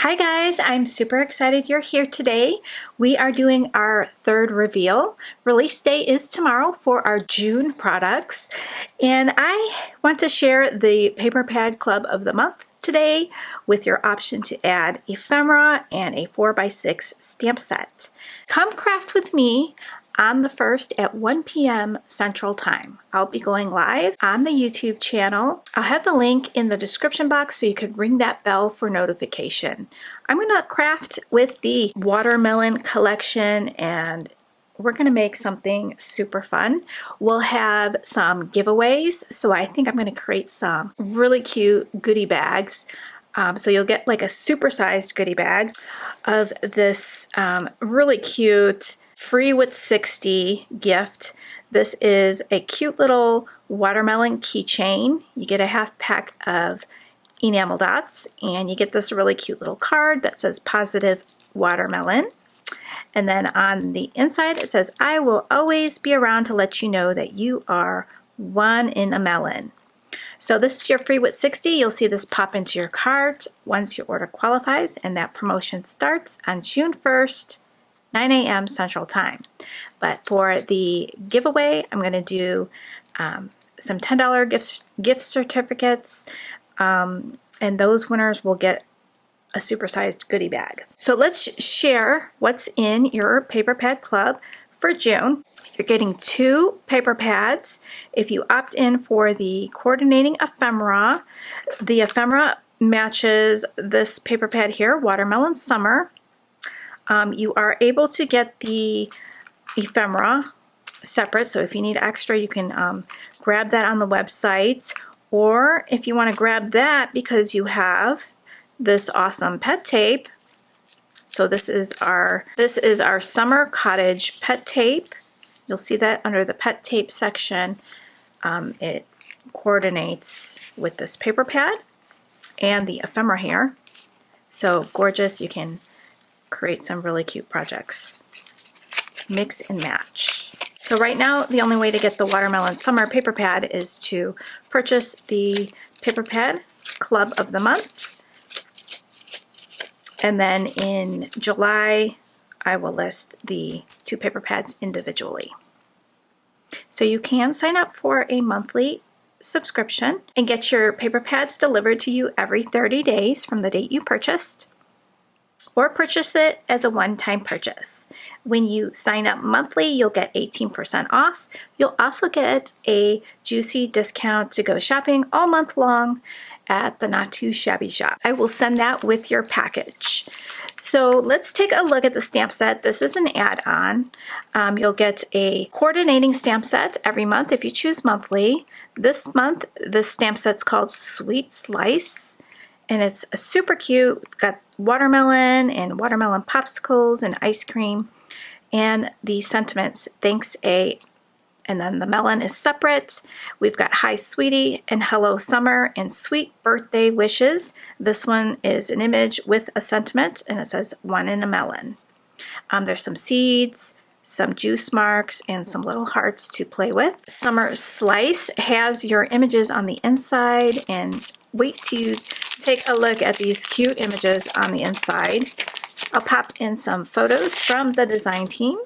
Hi guys, I'm super excited you're here today. We are doing our third reveal. Release date is tomorrow for our June products. And I want to share the Paper Pad Club of the Month today with your option to add ephemera and a 4x6 stamp set. Come craft with me on the 1st at 1 p.m. Central Time. I'll be going live on the YouTube channel. I'll have the link in the description box so you can ring that bell for notification. I'm going to craft with the watermelon collection and we're going to make something super fun. We'll have some giveaways, so I think I'm going to create some really cute goodie bags. So you'll get like a supersized goodie bag of this really cute free with 60 gift. This is a cute little watermelon keychain. You get a half pack of enamel dots and you get this really cute little card that says positive watermelon. And then on the inside it says, I will always be around to let you know that you are one in a melon. So this is your free with 60. You'll see this pop into your cart once your order qualifies, and that promotion starts on June 1st, 9 a.m. Central Time. But for the giveaway, I'm going to do some $10 gift certificates, and those winners will get a supersized goodie bag. So let's share what's in your Paper Pad Club for June. You're getting 2 paper pads. If you opt in for the coordinating ephemera, the ephemera matches this paper pad here, Watermelon Summer. You are able to get the ephemera separate, so if you need extra you can grab that on the website, or if you want to grab that because you have this awesome pet tape. So this is our Summer Cottage pet tape. You'll see that under the pet tape section. It coordinates with this paper pad and the ephemera here. So gorgeous, you can create some really cute projects. Mix and match. So right now, the only way to get the Watermelon Summer paper pad is to purchase the Paper Pad Club of the Month. And then in July, I will list the 2 paper pads individually. So you can sign up for a monthly subscription and get your paper pads delivered to you every 30 days from the date you purchased, or purchase it as a one-time purchase. When you sign up monthly, you'll get 18% off. You'll also get a juicy discount to go shopping all month long at the Not Too Shabby shop. I will send that with your package. So let's take a look at the stamp set. This is an add-on. You'll get a coordinating stamp set every month if you choose monthly. This month, the stamp set's called Sweet Slice, and it's super cute. It's got watermelon and watermelon popsicles and ice cream, and the sentiments, thanks A, and then the melon is separate. We've got Hi Sweetie and Hello Summer and Sweet Birthday Wishes. This one is an image with a sentiment and it says one in a melon. There's some seeds, some juice marks, and some little hearts to play with. Summer Slice has your images on the inside, and wait till you take a look at these cute images on the inside. I'll pop in some photos from the design team.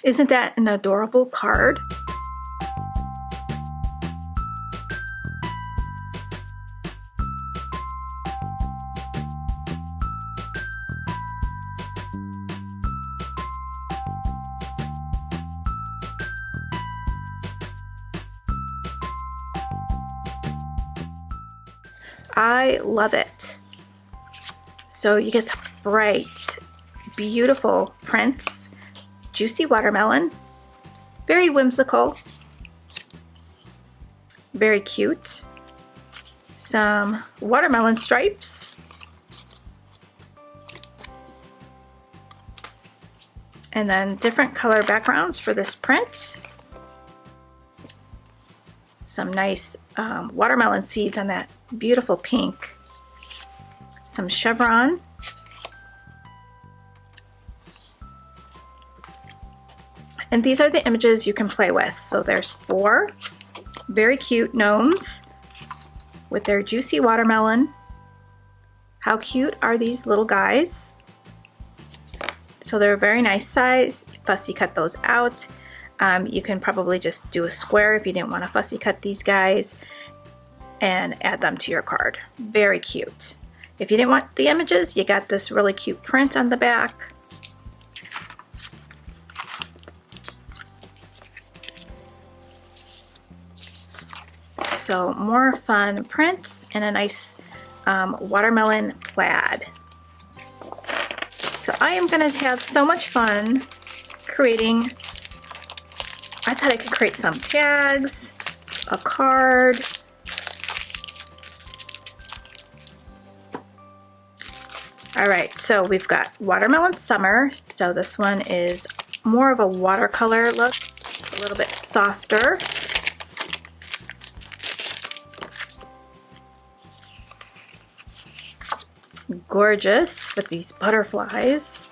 Isn't that an adorable card? I love it. So you get some bright, beautiful prints. Juicy watermelon, very whimsical, very cute. Some watermelon stripes, and then different color backgrounds for this print. Some nice watermelon seeds on that beautiful pink. Some chevron. And these are the images you can play with. So there's 4 very cute gnomes with their juicy watermelon. How cute are these little guys? So they're a very nice size. Fussy cut those out. You can probably just do a square if you didn't want to fussy cut these guys and add them to your card. Very cute. If you didn't want the images, you got this really cute print on the back. So more fun prints and a nice watermelon plaid. So I am going to have so much fun creating. I thought I could create some tags, a card. All right, so we've got Watermelon Summer. So this one is more of a watercolor look, a little bit softer. Gorgeous with these butterflies.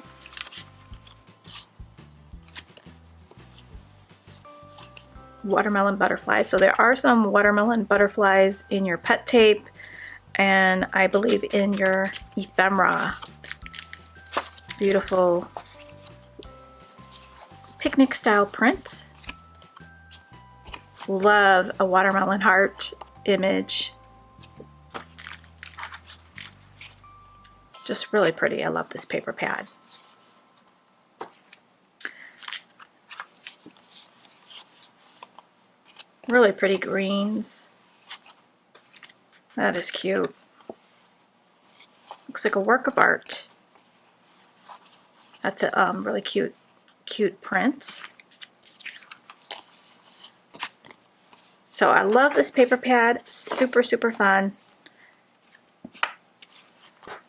Watermelon butterflies. So there are some watermelon butterflies in your pet tape and I believe in your ephemera. Beautiful picnic style print. Love a watermelon heart image. Just really pretty. I love this paper pad. Really pretty greens. That is cute. Looks like a work of art. That's a really cute print. So I love this paper pad. Super, super fun.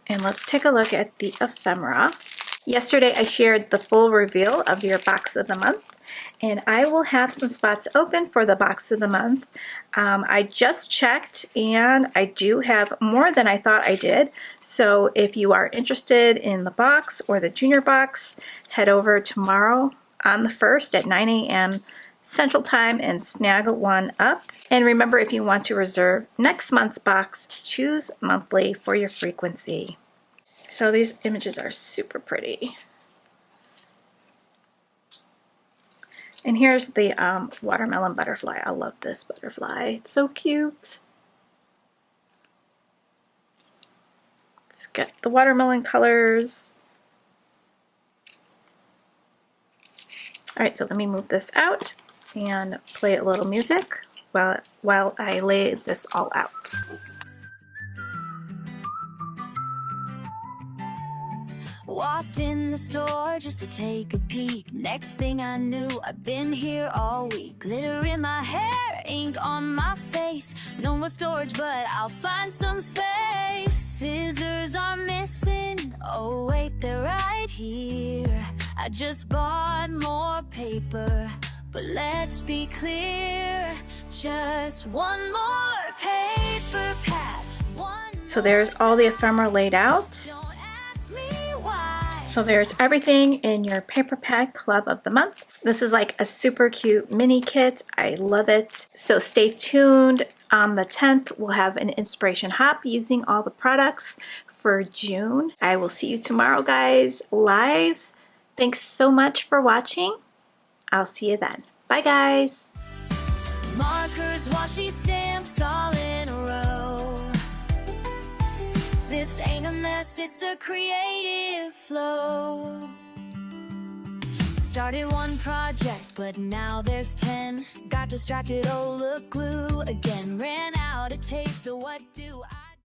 And let's take a look at the ephemera. Yesterday I shared the full reveal of your box of the month, and I will have some spots open for the box of the month. I just checked and I do have more than I thought I did. So if you are interested in the box or the junior box, head over tomorrow on the 1st at 9 a.m. Central Time and snag one up. And remember, if you want to reserve next month's box, choose monthly for your frequency. So these images are super pretty. And here's the watermelon butterfly. I love this butterfly. It's so cute. Let's get the watermelon colors. All right, so let me move this out and play a little music while I lay this all out. Walked in the store just to take a peek. Next thing I knew, I've been here all week. Glitter in my hair, ink on my face. No more storage, but I'll find some space. Scissors are missing. Oh wait, they're right here. I just bought more paper, but let's be clear. Just one more paper pad. So there's all the ephemera laid out. So there's everything in your paper pad club of the month. This is like a super cute mini kit. I love it. So stay tuned. On the 10th, we'll have an inspiration hop using all the products for June. I will see you tomorrow, guys, live. Thanks so much for watching. I'll see you then. Bye, guys. Markers, washi stamps, all in a row. This ain't a mess, it's a creative flow. Started one project, but now there's 10. Got distracted, oh look, glue again. Ran out of tape, so what do I